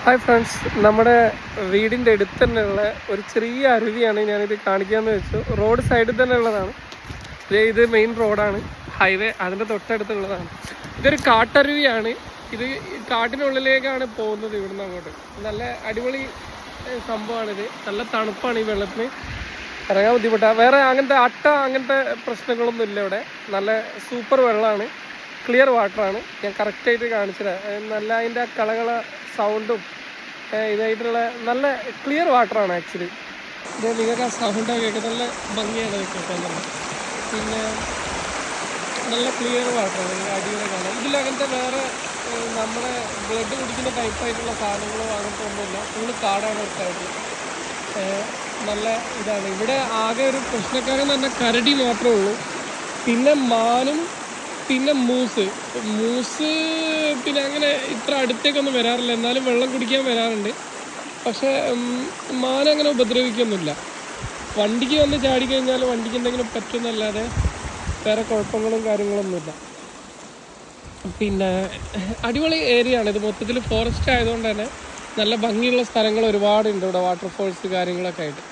Hi friends, നമ്മുടെ വീടിൻ്റെ അടുത്ത് തന്നെയുള്ള ഒരു ചെറിയ അരുവിയാണ് ഞാനിത് കാണിക്കാമെന്ന് വെച്ചു. റോഡ് സൈഡിൽ തന്നെ ഉള്ളതാണ്. ഇത് മെയിൻ റോഡാണ്, ഹൈവേ അതിൻ്റെ തൊട്ടടുത്തുള്ളതാണ്. ഇതൊരു കാട്ടരുവിയാണ്. ഇത് കാട്ടിനുള്ളിലേക്കാണ് പോകുന്നത്. ഇവിടുന്ന് അങ്ങോട്ട് നല്ല അടിപൊളി സംഭവമാണിത്. നല്ല തണുപ്പാണ് ഈ വെള്ളത്തിന്, ഇറങ്ങാൻ ബുദ്ധിമുട്ടാണ്. വേറെ അങ്ങനത്തെ പ്രശ്നങ്ങളൊന്നും ഇല്ല ഇവിടെ. നല്ല സൂപ്പർ വെള്ളമാണ്, ക്ലിയർ വാട്ടറാണ്. ഞാൻ കറക്റ്റായിട്ട് കാണിച്ചുതരാം. നല്ല അതിൻ്റെ കളകള സൗണ്ടും ഇതായിട്ടുള്ള നല്ല ക്ലിയർ വാട്ടറാണ് ആക്ച്വലി. ഇത് നിങ്ങൾക്ക് ആ സൗണ്ടൊക്കെ കേൾക്കുക, നല്ല ഭംഗിയാണ് കേൾക്കാൻ തന്നെ. പിന്നെ നല്ല ക്ലിയർ വാട്ടറാണ്, നിങ്ങൾ അടിപൊളി കാണാം. ഇതിലങ്ങനത്തെ വേറെ നമ്മുടെ ബ്ലഡ് കുടിക്കുന്ന ടൈപ്പായിട്ടുള്ള സാധനങ്ങളോ അങ്ങനത്തെ ഒന്നുമില്ല. ഫുള്ള് കാടാണ് ഒരു സൈഡിൽ. നല്ല ഇതാണ്. ഇവിടെ ആകെ ഒരു പ്രശ്നക്കാരൻ തന്നെ കരടി മാത്രമേ ഉള്ളൂ. പിന്നെ മാനും പിന്നെ മൂസ് പിന്നെ അങ്ങനെ ഇത്ര അടുത്തേക്കൊന്നും വരാറില്ല. എന്നാലും വെള്ളം കുടിക്കാൻ വരാറുണ്ട്. പക്ഷേ മാനങ്ങനെ ഉപദ്രവിക്കൊന്നുമില്ല. വണ്ടിക്ക് വന്ന് ചാടിക്കഴിഞ്ഞാൽ വണ്ടിക്ക് എന്തെങ്കിലും പറ്റുന്നല്ലാതെ വേറെ കുഴപ്പങ്ങളും കാര്യങ്ങളൊന്നുമില്ല. പിന്നെ അടിപൊളി ഏരിയ ആണ് ഇത്. മൊത്തത്തിൽ ഫോറസ്റ്റ് ആയതുകൊണ്ട് തന്നെ നല്ല ഭംഗിയുള്ള സ്ഥലങ്ങൾ ഒരുപാടുണ്ട് ഇവിടെ, വാട്ടർഫോൾസ് കാര്യങ്ങളൊക്കെ ആയിട്ട്.